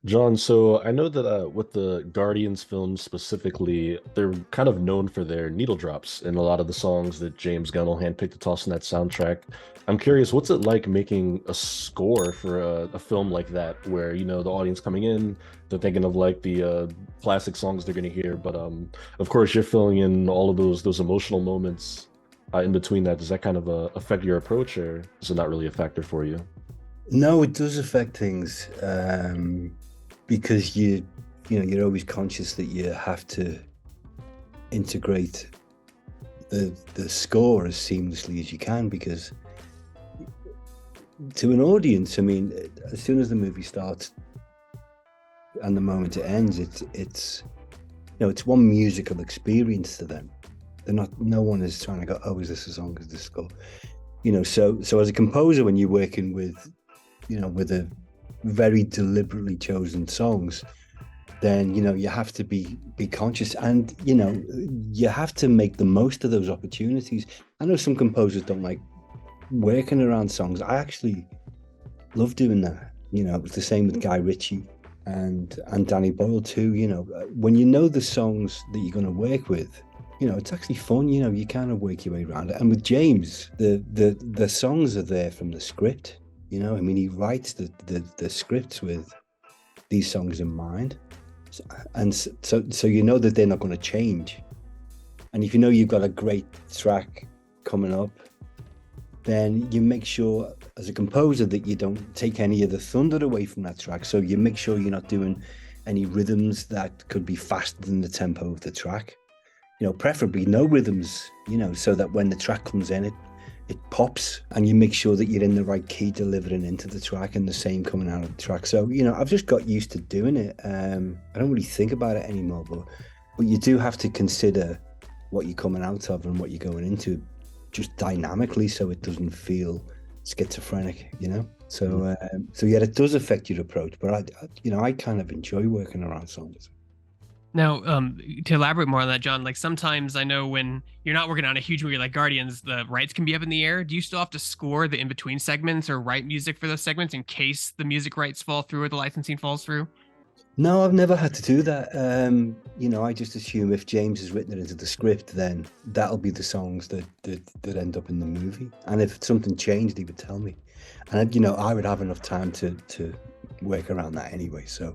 John, so I know that with the Guardians films specifically, they're kind of known for their needle drops in a lot of the songs that James Gunn will handpick to toss in that soundtrack. I'm curious, what's it like making a score for a film like that, where the audience coming in, they're thinking of like the classic songs they're going to hear, but of course you're filling in all of those emotional moments in between that. Does that kind of affect your approach, or is it not really a factor for you? No, it does affect things because you're always conscious that you have to integrate the score as seamlessly as you can because to an audience, I mean, as soon as the movie starts and the moment it ends, it's one musical experience to them. They're not. No one is trying to go, oh, is this a song? Is this a score? So as a composer, when you're working with a very deliberately chosen songs, then you have to be conscious, and you have to make the most of those opportunities. I know some composers don't like working around songs. I actually love doing that. It was the same with Guy Ritchie and Danny Boyle too. When you know the songs that you're going to work with, it's actually fun. You kind of work your way around it. And with James, the songs are there from the script. I mean, he writes the scripts with these songs in mind, and so you know that they're not going to change. And if you know you've got a great track coming up, then you make sure as a composer that you don't take any of the thunder away from that track. So you make sure you're not doing any rhythms that could be faster than the tempo of the track. Preferably no rhythms, so that when the track comes in, it pops, and you make sure that you're in the right key delivering into the track and the same coming out of the track. So, I've just got used to doing it. I don't really think about it anymore, but you do have to consider what you're coming out of and what you're going into just dynamically so it doesn't feel schizophrenic, So yeah, it does affect your approach, but I kind of enjoy working around songs. Now, to elaborate more on that, John, like sometimes I know when you're not working on a huge movie like Guardians, the rights can be up in the air. Do you still have to score the in between segments or write music for those segments in case the music rights fall through or the licensing falls through? No, I've never had to do that. I just assume if James has written it into the script, then that'll be the songs that end up in the movie. And if something changed, he would tell me. And I would have enough time to work around that anyway. So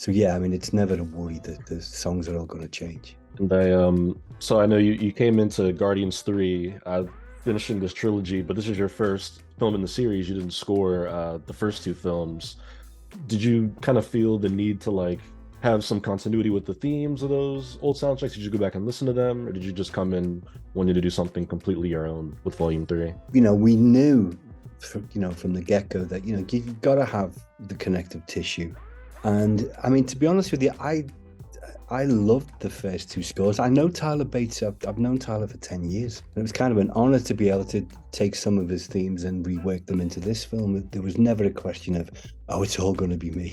yeah, I mean, it's never a worry that the songs are all going to change. And so I know you came into Guardians 3 finishing this trilogy, but this is your first film in the series. You didn't score the first two films. Did you kind of feel the need to like have some continuity with the themes of those old soundtracks? Did you go back and listen to them, or did you just come in wanting to do something completely your own with Volume 3? We knew, from the get-go that you've got to have the connective tissue. And I mean, to be honest with you, I loved the first two scores. I know Tyler Bates. I've known Tyler for 10 years. And it was kind of an honor to be able to take some of his themes and rework them into this film. There was never a question of, oh, it's all going to be me.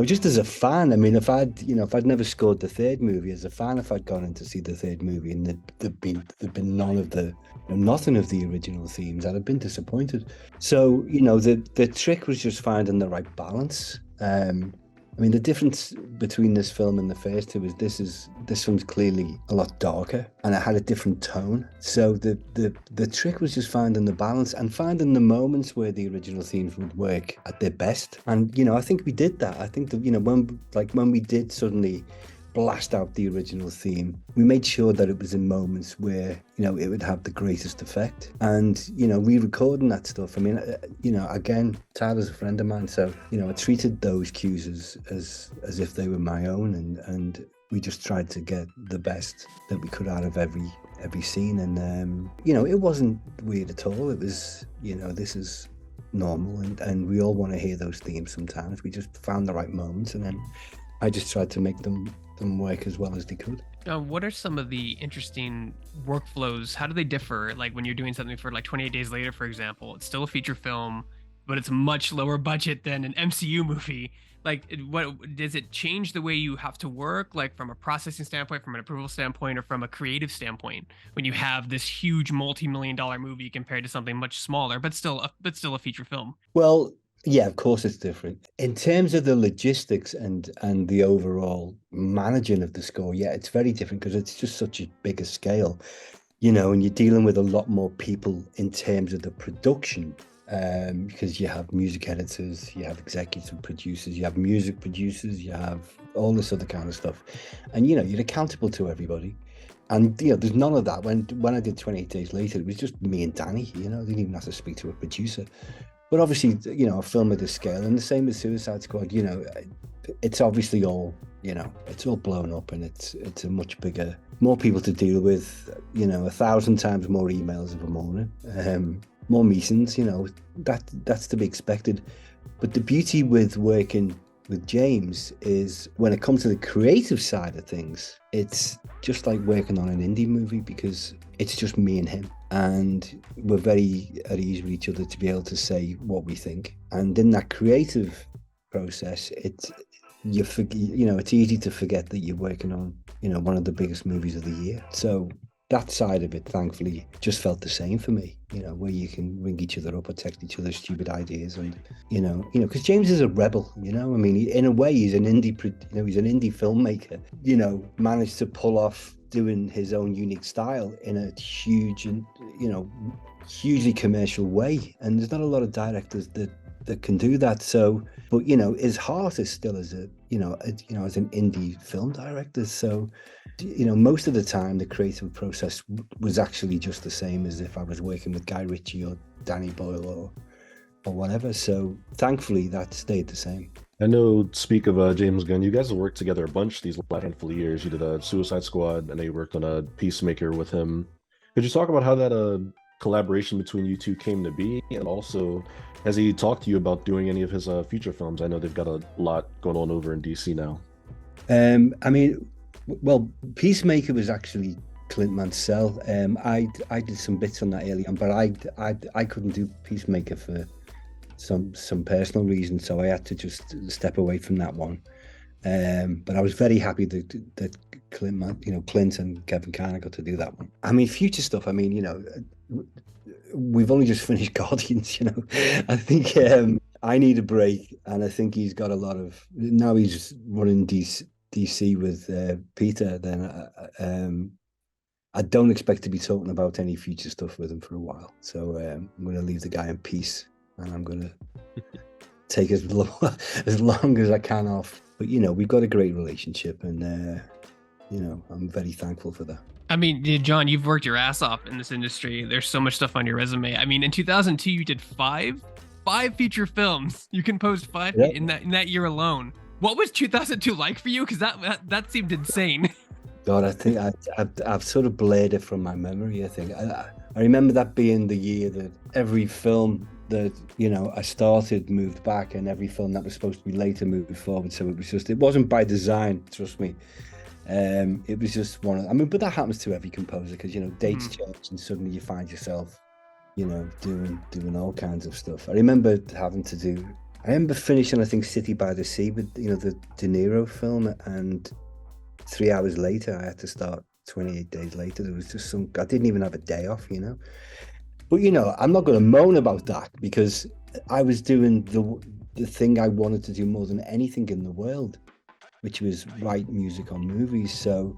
Just as a fan. I mean, if I'd never scored the third movie as a fan, if I'd gone in to see the third movie and there'd been none of the, nothing of the original themes, I'd have been disappointed. So, the trick was just finding the right balance. I mean, the difference between this film and the first two is this one's clearly a lot darker and it had a different tone. So the trick was just finding the balance and finding the moments where the original themes would work at their best. And I think we did that. I think that when we did suddenly blast out the original theme, we made sure that it was in moments where it would have the greatest effect. And re-recording that stuff, I mean, again, Tyler's a friend of mine, so I treated those cues as if they were my own, and we just tried to get the best that we could out of every scene. And it wasn't weird at all. It was this is normal, and we all want to hear those themes sometimes. We just found the right moments, and then I just tried to make them work as well as they could. What are some of the interesting workflows? How do they differ? Like when you're doing something for like 28 Days Later, for example, it's still a feature film, but it's a much lower budget than an MCU movie. Like, what does it change the way you have to work, like from a processing standpoint, from an approval standpoint, or from a creative standpoint, when you have this huge multi-million-dollar movie compared to something much smaller, but still a feature film? Well, Yeah, of course it's different. In terms of the logistics and the overall managing of the score, yeah, it's very different because it's just such a bigger scale, and you're dealing with a lot more people in terms of the production. Because you have music editors, you have executive producers, you have music producers, you have all this other kind of stuff. And you're accountable to everybody. And there's none of that. When I did 28 Days Later, it was just me and Danny, I didn't even have to speak to a producer. But obviously, a film of this scale, and the same with Suicide Squad, it's obviously all, it's all blown up, and it's a much bigger, more people to deal with, 1,000 times more emails of a morning, more meetings, that's to be expected. But the beauty with working with James is when it comes to the creative side of things, it's just like working on an indie movie because it's just me and him. And we're very at ease with each other to be able to say what we think. And in that creative process, it's easy to forget that you're working on, one of the biggest movies of the year. So that side of it, thankfully, just felt the same for me, where you can ring each other up or text each other stupid ideas. And, because James is a rebel, I mean, in a way, he's an indie, he's an indie filmmaker, managed to pull off doing his own unique style in a huge and, hugely commercial way. And there's not a lot of directors that can do that. So, but, his heart is still as as an indie film director. So, most of the time the creative process was actually just the same as if I was working with Guy Ritchie or Danny Boyle or whatever. So thankfully that stayed the same. I know, speak of James Gunn, you guys have worked together a bunch these last handful of years. You did a Suicide Squad, and then you worked on a Peacemaker with him. Could you talk about how that collaboration between you two came to be? And also, has he talked to you about doing any of his feature films? I know they've got a lot going on over in DC now. I mean, well, Peacemaker was actually Clint Mansell. I did some bits on that early on, but I couldn't do Peacemaker for some personal reasons, so I had to just step away from that one. But I was very happy that Clint and Kevin Kiner got to do that one. I mean, future stuff. I mean, we've only just finished Guardians. I think I need a break, and I think he's got a lot of. Now he's running DC with Peter. Then I don't expect to be talking about any future stuff with him for a while. So I'm going to leave the guy in peace, and I'm going to take as long as I can off. But we've got a great relationship, and I'm very thankful for that. I mean, John, you've worked your ass off in this industry. There's so much stuff on your resume. I mean, in 2002, you did five feature films. You composed five in that year alone. What was 2002 like for you? Because that seemed insane. God, I think I've sort of blurred it from my memory. I think I remember that being the year that every film that I started moved back, and every film that was supposed to be later moved forward. So it wasn't by design, trust me. It was just but that happens to every composer because dates change and suddenly you find yourself doing all kinds of stuff. I remember finishing, I think, City by the Sea with the De Niro film, and 3 hours later I had to start 28 Days Later. There was just I didn't even have a day off, But I'm not going to moan about that because I was doing the thing I wanted to do more than anything in the world, which was write music on movies. So,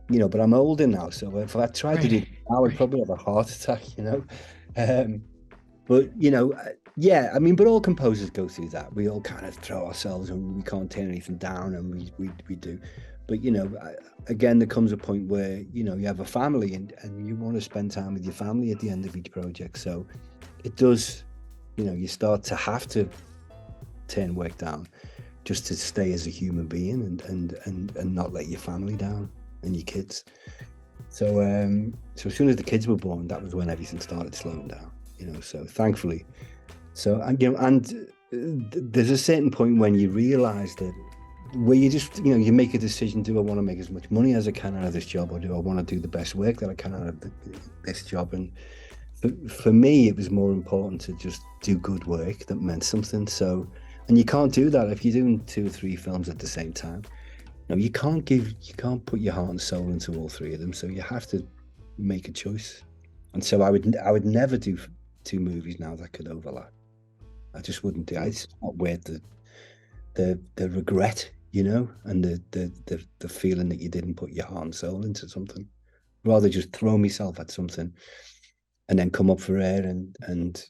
but I'm older now, so if I tried to do it now, I'd probably have a heart attack, But yeah, I mean, but all composers go through that. We all kind of throw ourselves and we can't turn anything down, and we do. But again, there comes a point where you have a family and you want to spend time with your family at the end of each project. So it does, you start to have to turn work down just to stay as a human being and not let your family down and your kids. So as soon as the kids were born, that was when everything started slowing down. So thankfully, and there's a certain point when you realize that where you just you make a decision: do I want to make as much money as I can out of this job, or do I want to do the best work that I can out of this job? And for me, it was more important to just do good work that meant something. So, and you can't do that if you're doing 2 or 3 films at the same time. You can't put your heart and soul into all 3 of them. So you have to make a choice. And so I would never do 2 movies now that could overlap. I just wouldn't do it. It's not worth the regret, you know, and the feeling that you didn't put your heart and soul into something. Rather just throw myself at something and then come up for air and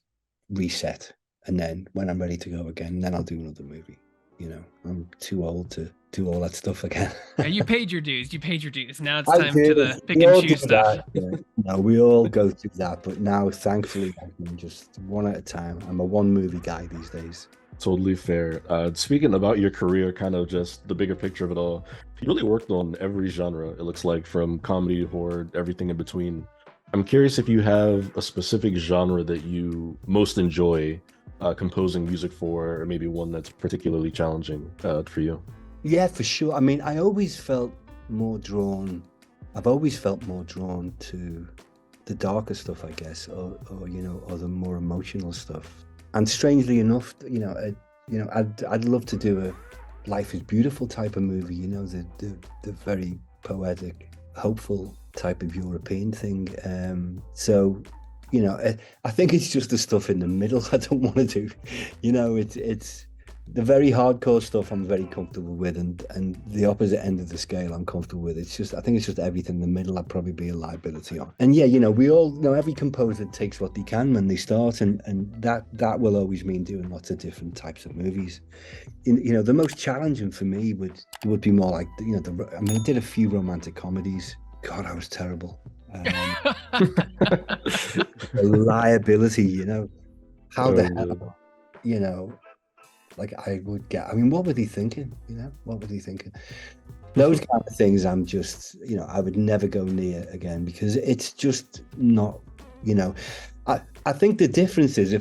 reset. And then when I'm ready to go again, then I'll do another movie. You know, I'm too old to do all that stuff again. Yeah, you paid your dues. You paid your dues. Now it's I time do. to the pick We and all choose do stuff. that. Yeah. No, we all go through that, but now thankfully I can just one at a time. I'm a one movie guy these days. Totally fair. Speaking about your career, kind of just the bigger picture of it all, you really worked on every genre, it looks like, from comedy, horror, everything in between. I'm curious if you have a specific genre that you most enjoy composing music for, or maybe one that's particularly challenging for you. Yeah, for sure. I mean, I've always felt more drawn to the darker stuff, I guess, or you know, or the more emotional stuff. And strangely enough, I'd love to do a Life is Beautiful type of movie, you know, the very poetic, hopeful type of European thing. So, you know, I think it's just the stuff in the middle I don't want to do. You know, it's the very hardcore stuff I'm very comfortable with, and the opposite end of the scale I'm comfortable with. It's just, I think it's just everything in the middle I'd probably be a liability on. And yeah, you know, we all know every composer takes what they can when they start, and that will always mean doing lots of different types of movies. You know, the most challenging for me would be more like, you know, I mean, I did a few romantic comedies. God, I was terrible. The liability, you know, how the hell, you know, like I would get. I mean, what were they thinking? You know, what were they thinking? Those kind of things, I'm just, you know, I would never go near again because it's just not, you know. I think the difference is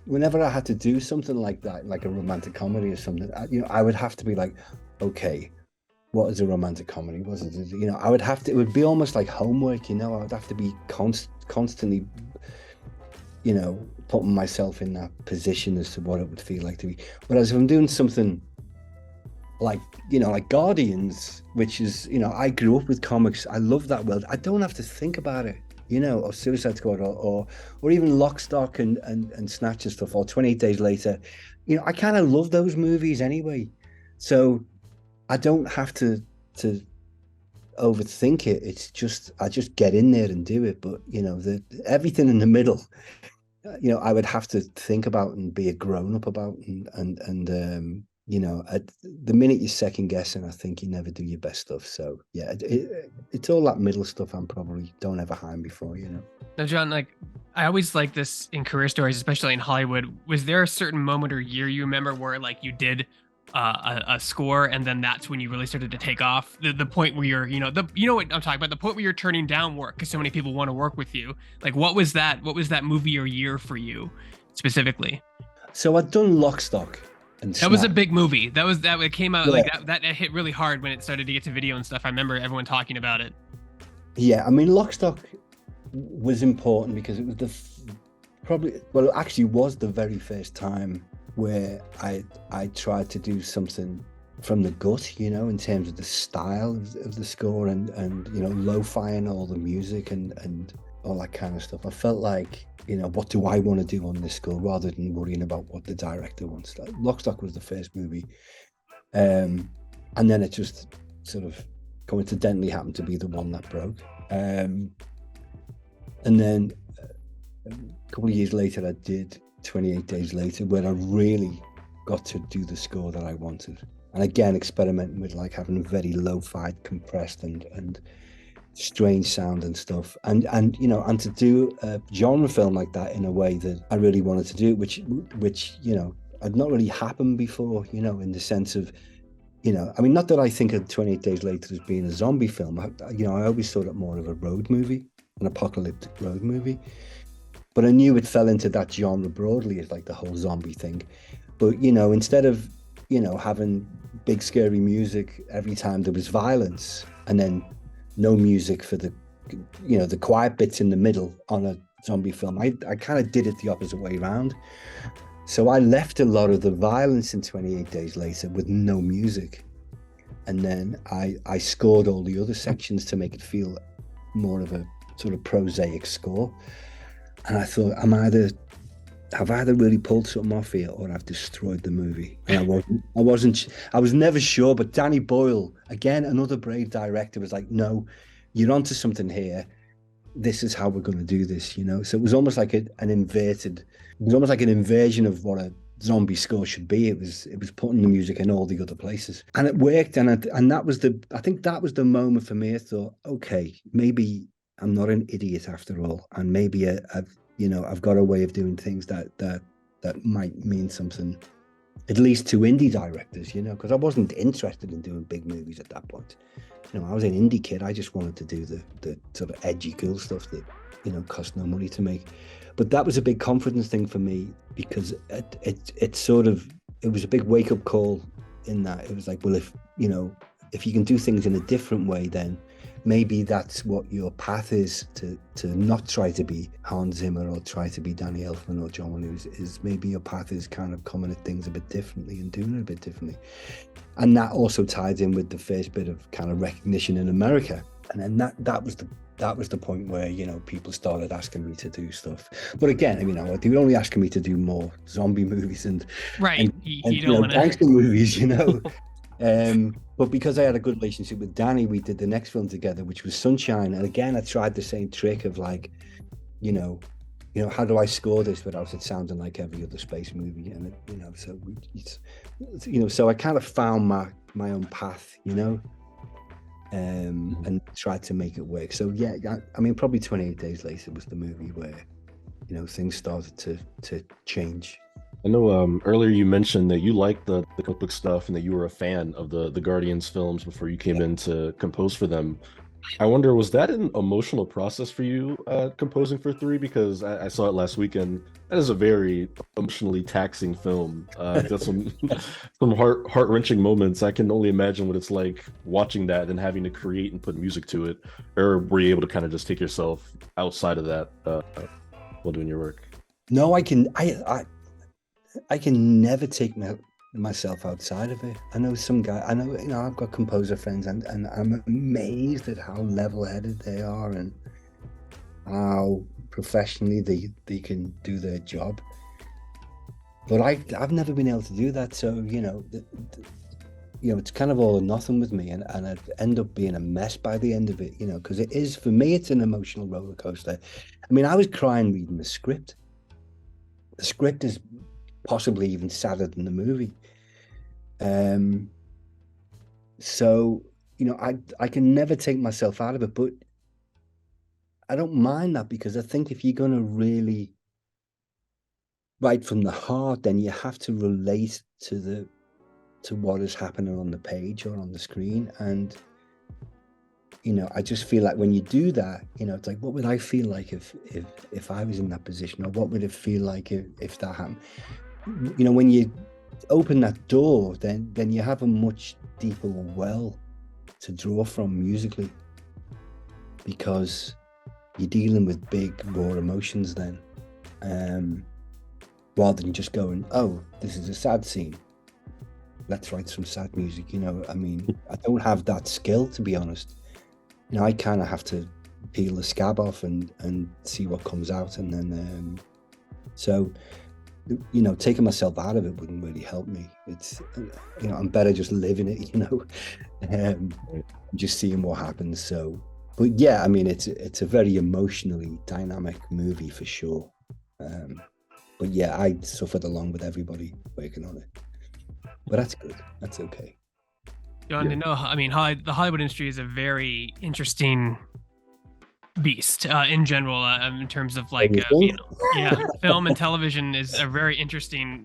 whenever I had to do something like that, like a romantic comedy or something, you know, I would have to be like, okay, what is a romantic comedy? Was it, you know, I would have to, it would be almost like homework, you know, I would have to be constantly, you know, putting myself in that position as to what it would feel like to be. Whereas if I'm doing something like, you know, like Guardians, which is, you know, I grew up with comics. I love that world. I don't have to think about it, you know, or Suicide Squad or even Lock, Stock and Snatch and stuff, or 28 Days Later. You know, I kind of love those movies anyway. So I don't have to overthink it. It's just, I just get in there and do it. But, you know, everything in the middle, you know, I would have to think about and be a grown up about, and you know, the minute you're second guessing, I think you never do your best stuff. So yeah, it's all that middle stuff. I'm probably don't ever hide before, you know. Now, John, like I always like this in career stories, especially in Hollywood. Was there a certain moment or year you remember where like you did a score, and then that's when you really started to take off? The point where you're, you know what I'm talking about, the point where you're turning down work because so many people want to work with you. Like, what was that movie or year for you specifically? So I'd done Lock, Stock and That was a Snatch. big movie. That it came out Yeah. like that hit really hard when it started to get to video and stuff. I remember everyone talking about it. Yeah, I mean, Lock, Stock was important because it was it actually was the very first time where I tried to do something from the gut, you know, in terms of the style of the score and you know, lo-fi and all the music and all that kind of stuff. I felt like, you know, what do I want to do on this score rather than worrying about what the director wants. Like, Lock, Stock was the first movie, and then it just sort of coincidentally happened to be the one that broke. And then a couple of years later, I did 28 Days Later, where I really got to do the score that I wanted. And again, experimenting with like having very lo-fi, compressed and strange sound and stuff. And you know, and to do a genre film like that in a way that I really wanted to do, which you know, had not really happened before, you know, in the sense of, you know, I mean, not that I think of 28 Days Later as being a zombie film. You know, I always thought it more of a road movie, an apocalyptic road movie. But I knew it fell into that genre broadly as like the whole zombie thing. But, you know, instead of, you know, having big scary music every time there was violence and then no music for the, you know, the quiet bits in the middle on a zombie film, I kind of did it the opposite way around. So I left a lot of the violence in 28 Days Later with no music. And then I scored all the other sections to make it feel more of a sort of prosaic score. And I thought, I'm either I've either really pulled something off here or I've destroyed the movie. And I was never sure. But Danny Boyle, again, another brave director, was like, no, you're onto something here. This is how we're going to do this, you know? So it was almost like it was almost like an inversion of what a zombie score should be. It was putting the music in all the other places, and it worked. And that was I think that was the moment for me. I thought, okay, maybe I'm not an idiot after all, and maybe I've got a way of doing things that might mean something, at least to indie directors, you know, because I wasn't interested in doing big movies at that point. You know, I was an indie kid. I just wanted to do the sort of edgy, cool stuff that, you know, cost no money to make. But that was a big confidence thing for me, because it was a big wake up call, in that it was like, well, if you can do things in a different way, then maybe that's what your path is, to not try to be Hans Zimmer or try to be Danny Elfman or John Williams. Is maybe your path is kind of coming at things a bit differently and doing it a bit differently. And that also tied in with the first bit of kind of recognition in America. And then that was the point where, you know, people started asking me to do stuff. But again, I mean, they were only asking me to do more zombie movies and you don't want to gangster movies, you know. But because I had a good relationship with Danny, we did the next film together, which was Sunshine. And again, I tried the same trick of like, you know, how do I score this without it sounding like every other space movie? And so I kind of found my own path, you know, and tried to make it work. So yeah, I mean, probably 28 Days Later was the movie where, you know, things started to change. I know earlier you mentioned that you liked the comic book stuff and that you were a fan of the Guardians films before you came in to compose for them. I wonder, was that an emotional process for you composing for 3? Because I saw it last weekend. That is a very emotionally taxing film. Got some heart-wrenching moments. I can only imagine what it's like watching that and having to create and put music to it. Or were you able to kind of just take yourself outside of that while doing your work? No, I can never take myself outside of it. I know some guy, you know, I've got composer friends, and I'm amazed at how level-headed they are and how professionally they can do their job. But I've never been able to do that. So, you know, it's kind of all or nothing with me, and I end up being a mess by the end of it, you know, because it is, for me, it's an emotional roller coaster. I mean, I was crying reading the script. The script is possibly even sadder than the movie. So, you know, I can never take myself out of it, but I don't mind that, because I think if you're going to really write from the heart, then you have to relate to what is happening on the page or on the screen. And, you know, I just feel like when you do that, you know, it's like, what would I feel like if I was in that position, or what would it feel like if that happened? You know, when you open that door, then you have a much deeper well to draw from musically, because you're dealing with big raw emotions then, rather than just going, oh, this is a sad scene, let's write some sad music. You know, I mean, I don't have that skill, to be honest. You know, I kind of have to peel the scab off and see what comes out, and then so, you know, taking myself out of it wouldn't really help me. It's, you know, I'm better just living it, you know, just seeing what happens. So, but yeah, I mean, it's a very emotionally dynamic movie for sure. But yeah, I suffered along with everybody working on it. But that's good. That's okay. John, to know, I mean, the Hollywood industry is a very interesting beast in general, in terms of like, you know, yeah, film and television is a very interesting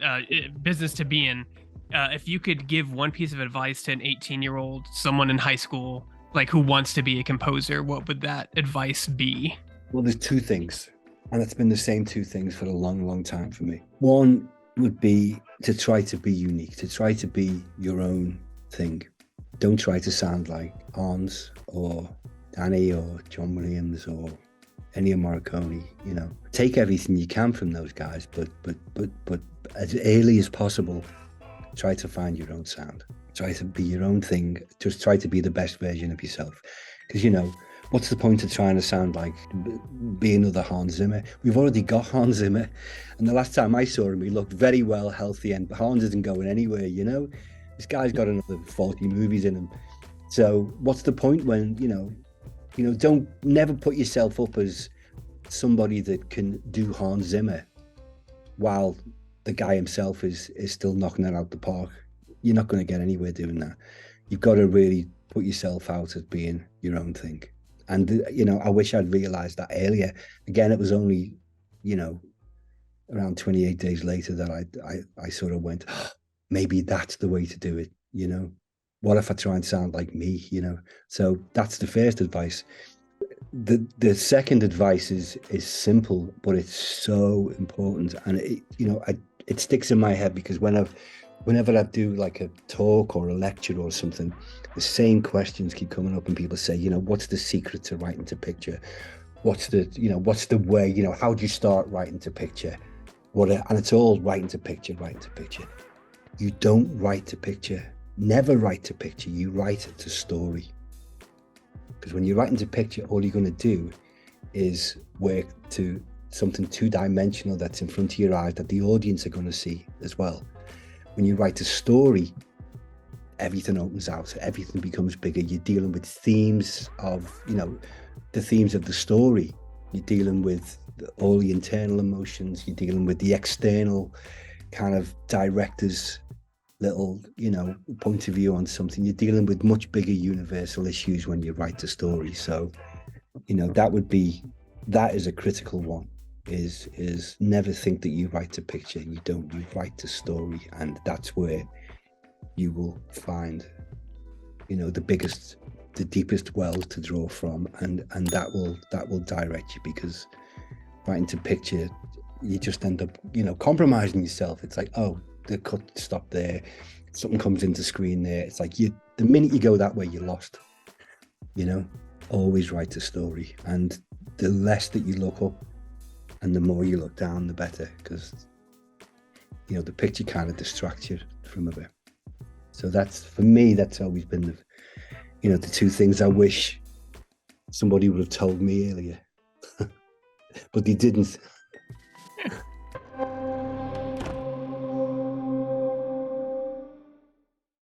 business to be in. If you could give one piece of advice to an 18-year-old, someone in high school, like who wants to be a composer, what would that advice be? Well, there's 2 things, and it's been the same 2 things for a long, long time for me. One would be to try to be unique, to try to be your own thing. Don't try to sound like Hans or Danny or John Williams or Ennio Morricone. You know, take everything you can from those guys, but as early as possible, try to find your own sound. Try to be your own thing. Just try to be the best version of yourself. Because, you know, What's the point of trying to sound like be another Hans Zimmer? We've already got Hans Zimmer, and the last time I saw him, he looked very well, healthy, and Hans isn't going anywhere. You know, this guy's got another 40 movies in him. So what's the point when don't never put yourself up as somebody that can do Hans Zimmer while the guy himself is still knocking it out the park. You're not going to get anywhere doing that. You've got to really put yourself out as being your own thing. And I wish I'd realized that earlier. Again, it was only around 28 days later that I sort of went, oh, maybe that's the way to do it. What if I try and sound like me? So that's the first advice. The second advice is simple, but it's so important, and it sticks in my head because whenever I do like a talk or a lecture or something, the same questions keep coming up, and people say, what's the secret to writing to picture? What's the way? How do you start writing to picture? And it's all writing to picture. You don't write to picture. Never write to picture. You write to story. Because when you're writing to picture, all you're going to do is work to something two-dimensional that's in front of your eyes that the audience are going to see as well. When you write a story, everything opens out, everything becomes bigger. You're dealing with themes of, the themes of the story. You're dealing with all the internal emotions. You're dealing with the external kind of director's little, point of view on something. You're dealing with much bigger universal issues when you write the story. So, that is a critical one, is never think that you write a picture. You don't, you write the story, and that's where you will find, the deepest wells to draw from, and that will direct you, because writing to picture, you just end up, compromising yourself. It's like, oh, the cut stop there, something comes into screen there. It's like the minute you go that way, you're lost. Always write a story, and the less that you look up and the more you look down, the better, because the picture kind of distracts you from a bit. So that's, for me, that's always been the two things I wish somebody would have told me earlier, but they didn't.